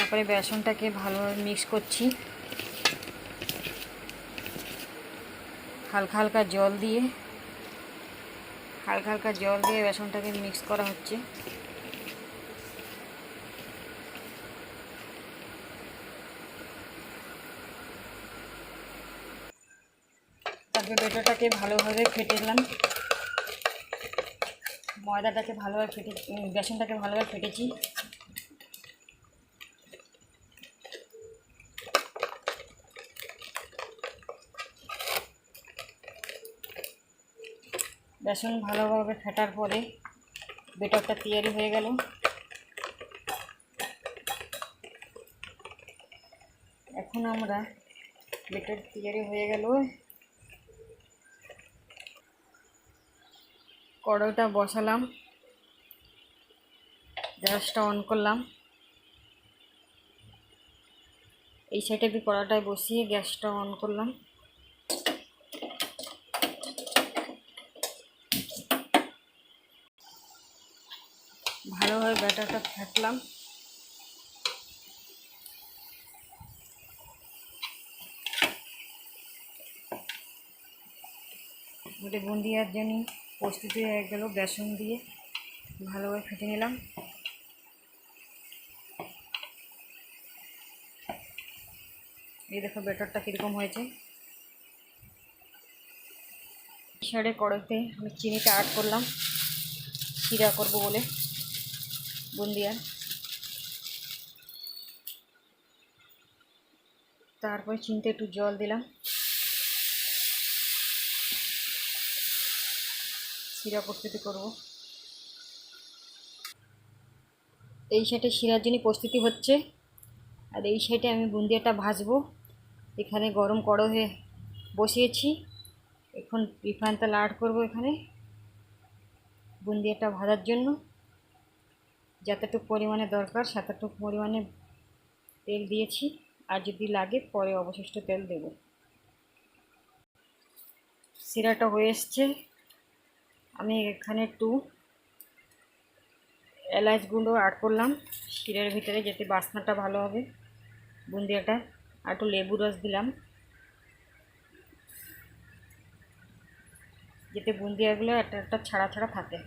তারপরে বেসনটাকে ভালোভাবে মিক্স করছি, হালকা হালকা জল দিয়ে বেসনটাকে মিক্স করা হচ্ছে। তারপরে বেটারটাকে ভালোভাবে ফেটে দিলাম, ময়দাটাকে ভালোভাবে বেসনটাকে ভালোভাবে ফেটেছি। বেসন ভালোভাবে ফেটার পরে বেটারটা তৈরি হয়ে গেল। এখন আমরা বেটার তৈরি হয়ে গেল, কড়াইটা বসালাম, গ্যাসটা অন করলাম। এই সাইডে কড়াইটায় বসিয়ে গ্যাসটা অন করলাম। ভালোভাবে ব্যাটারটা ফেটলাম। ওটা বুন্দিয়ার জন্য প্রস্তুতি হয়ে গেল। বেসন দিয়ে ভালোভাবে ফেটে নিলাম। এই দেখো ব্যাটারটা কীরকম হয়েছে। সাইডে কড়াইতে আমি চিনিটা অ্যাড করলাম, শিরা করব বলে বুন্দিয়ার। তারপরে চিনিতে একটু জল দিলাম, শিরা প্রস্তুতি করব। এই সাইডে শিরার জন্য প্রস্তুতি হচ্ছে, আর এই সাইডে আমি বুন্দিয়াটা ভাজবো। এখানে গরম কড়াই বসিয়েছি, এখন রিফাইন তেল অ্যাড করব এখানে বুন্দিয়াটা ভাজার জন্য। যতটুকু পরিমাণে দরকার সেতটুকু পরিমাণে তেল দিয়েছি, আর যদি লাগে পরে অবশিষ্ট তেল দেব। শিরাটা হয়ে এসছে। আমি এখানে একটু এলাচ গুঁড়ো অ্যাড করলাম শিরার ভিতরে, যাতে বাসনাটা ভালো হবে বুন্দিয়াটা। আর একটু লেবু রস দিলাম, যাতে বুন্দিয়াগুলো একটা ছাড়া ছাড়া থাকে।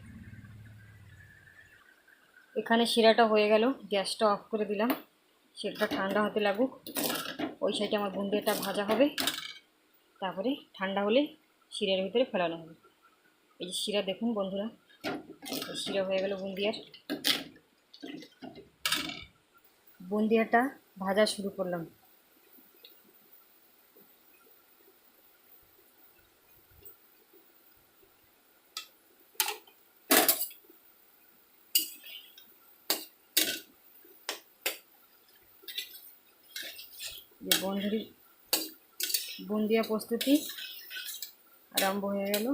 এখানে শিরাটা হয়ে গেল, গ্যাসটা অফ করে দিলাম। সেটা ঠান্ডা হতে লাগুক। ওই সাইডে আমার বুন্দিয়াটা ভাজা হবে, তারপরে ঠান্ডা হলে শিরার ভিতরে ফেলানো হবে। এই যে শিরা দেখুন বন্ধুরা, শিরা হয়ে গেল বুন্দিয়াটা ভাজা শুরু করলাম। যে বুন্দিয়া প্রস্তুতি আরম্ভ হয়ে গেল।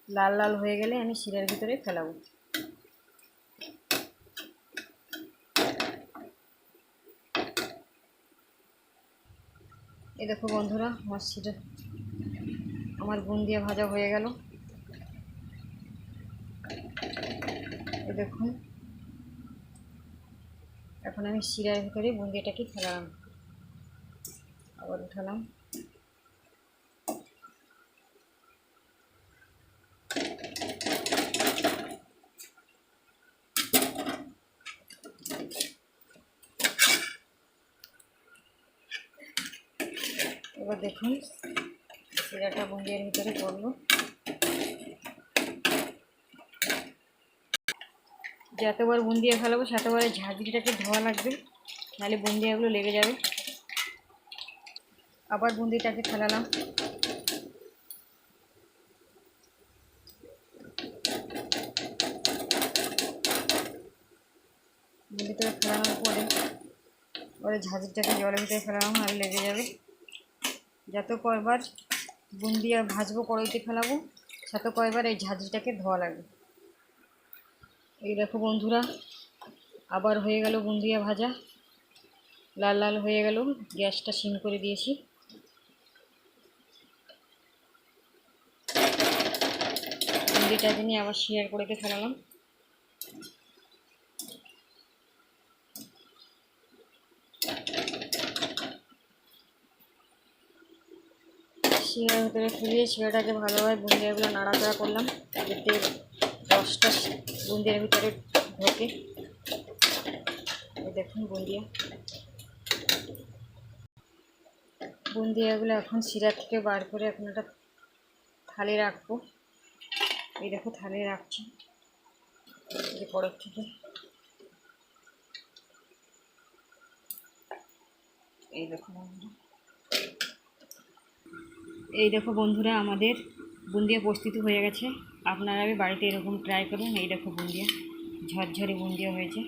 লাল লাল হয়ে গেলে আমি শিরার ভিতরে ফেলাবো। এই দেখো বন্ধুরা, আমার বুন্দিয়া ভাজা হয়ে গেল। এই দেখুন, এখন আমি শিরার ভিতরে বুন্দিয়াটাকে ফেলালাম, আবার উঠালাম। এবার দেখুন শিরাটা বুন্দিয়ার ভিতরে পড়লো। যতবার বুন্দিয়া ফেলাবো সেতবার ঝাঁঝরিটাকে ধোয়া লাগবে, নাহলে বুন্দিয়াগুলো লেগে যাবে। আবার বুন্দিটাকে ফেলালাম। বুন্দিটাকে ফেলানোর পরে ঝাঁঝরিটাকে জলের ভিতরে ফেলালাম, আর লেগে যাবে। যত কয়বার বুন্দিয়া ভাজবো কড়াইতে ফেলাবো, তত কয়বার এই ঝাঁঝরিটাকে ধোয়া লাগবে। এই দেখো বন্ধুরা, আবার হয়ে গেল বুন্দিয়া ভাজা, লাল লাল হয়ে গেল। গ্যাসটা সিম করে দিয়েছি। বুন্দিটা নিয়ে আবার শেয়ার করেতে ফেলালাম। শিরার ভিতরে ফুলিয়ে শিরাটাকে ভালোভাবে বুন্দিয়াগুলো নাড়াচাড়া করলাম যাতে রসটা বুন্দিয়ার ভিতরে ঢোকে। দেখুন বুন্দিয়াগুলো এখন শিরা থেকে বার করে এখন একটা থালে রাখবো। এই দেখো থালে রাখছি যে পরের থেকে। এই দেখো বন্ধুরা আমাদের বুন্দিয়া প্রস্তুত হয়ে গেছে। আপনারা বাড়িতে এরকম ট্রাই করুন। এই দেখো বুন্দিয়া ঝরঝরে বুন্দিয়া হয়েছে।